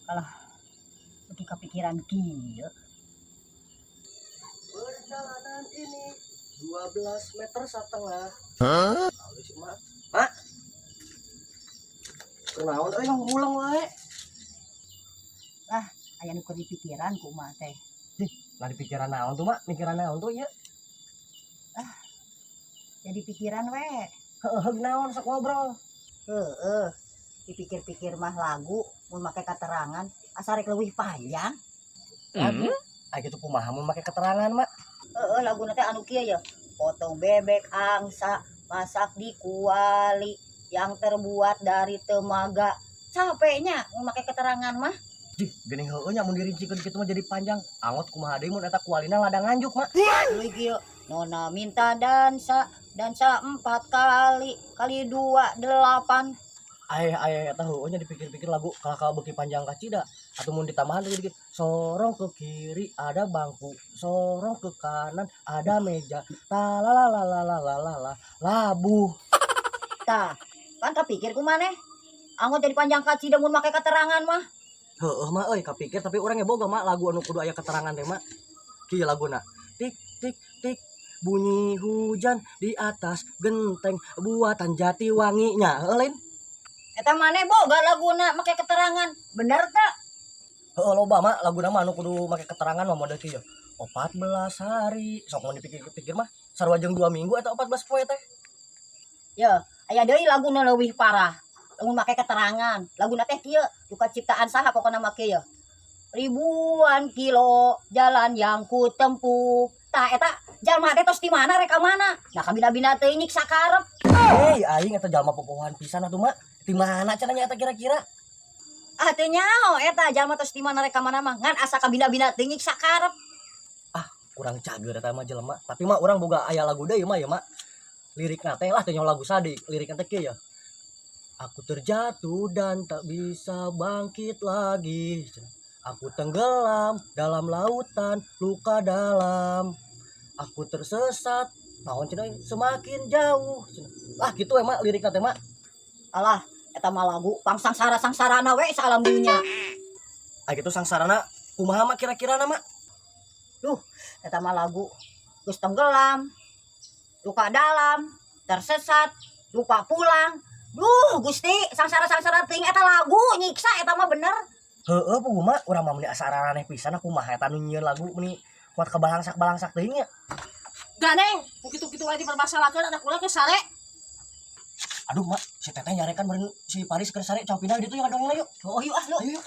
Kalau udah kepikiran kieu. Perjalanan ini 12,5 meter. Halus mak. Mak. Kenaon euy ngulang wae. Lah, aya nu keur dipikiran kumaha teh. Lah di pikiran naon tuh mak? Mikiran naon tuh ieu? Jadi pikiran we. Heeh naon sok ngobrol. Heeh. Dipikir-pikir mah lagu mun make katerangan asa rek leuwih panjang. Lagu. Aya kitu kumaha mun make keterangan mak? Heeh, laguna teh anu kieu ya. Potong bebek angsa masak di kuali yang terbuat dari temaga. Capeknya mun make keterangan mah. Jih, geuning heueuh nya mun dirincikeun kitu mah jadi panjang. Angot kumaha deui mun eta kualina ladang nganjuk mak. Deui kieu. Nona minta dansa 4 kali kali 2 8. Aya eta heueuh nya dipikir-pikir lagu kalakal beuki panjang kacida. Atuh mun ditambahan teh dikit. Sorong ke kiri ada bangku, sorong ke kanan ada meja. Lalalalalalala labuh. Tah, kan kepikir kumaneh. Anggo jadi panjang kacida mun make keterangan mah. Heueuh mah euy kapikir tapi urang ge boga mak lagu anu kudu aya keterangan teh mak. Kieu laguna. Tik tik tik bunyi hujan di atas genteng buatan Jatiwangi-nya. Lain. Eta maneh boga laguna make keterangan. Bener tak? Heueuh loba mak laguna mah anu kudu make keterangan mah model kieu. 14 hari. Sok mun dipikir-pikir mah sarua jeung 2 minggu eta 14 poe teh. Ya, aya deui laguna leuwih parah. Lamun make keterangan. Laguna teh kieu, duka ciptaan saha pokona make ya. Ribuan kilo jalan yang kutempuh. Tah eta jalma teh tos di mana rek ka mana? Nah kabina-bina teh nyiksa karep. Hei aing eta jalma popohan pisan atuh mak. Di mana cenanya eta kira-kira? Ah teh nyaho eta jalma tos di mana rek ka mana mah ngan asa kabina-bina teh nyiksa karep. Kurang cager eta mah jelema. Tapi mah urang boga aya lagu deui mah ya mak. Lirikna teh lah teh nyaho lagu sadik. Lirikna teh kieu ya. Aku terjatuh dan tak bisa bangkit lagi. Aku tenggelam dalam lautan luka dalam. Aku tersesat naon cenah semakin jauh. Ah kitu emang lirikna teh mak. Alah, eta mah lagu pangsangsara-sangsarana we salam dunya. Ah kitu sangsarana kumaha mak kira-kirana mak? Duh, eta mah lagu geus tenggelam, luka dalam, tersesat, lupa pulang. Duh, Gusti, sangsara-sangsara teuing eta lagu nyiksa eta mah bener. Heueuh puguh mak urang mah meni asa araneh pisan kumaha eta nu nyieun lagu meni kuat kebalangsak-balangsak teuing nya. Ganeng, kitu-kitu lagi dipermasalahkeun anak ulah ke sare. Aduh mak, si teteh nyarekan meureun si Paris keur sare cau pindah ditu yang dongeng yuk. Oh, yuk ah, lu. Ayo yuk.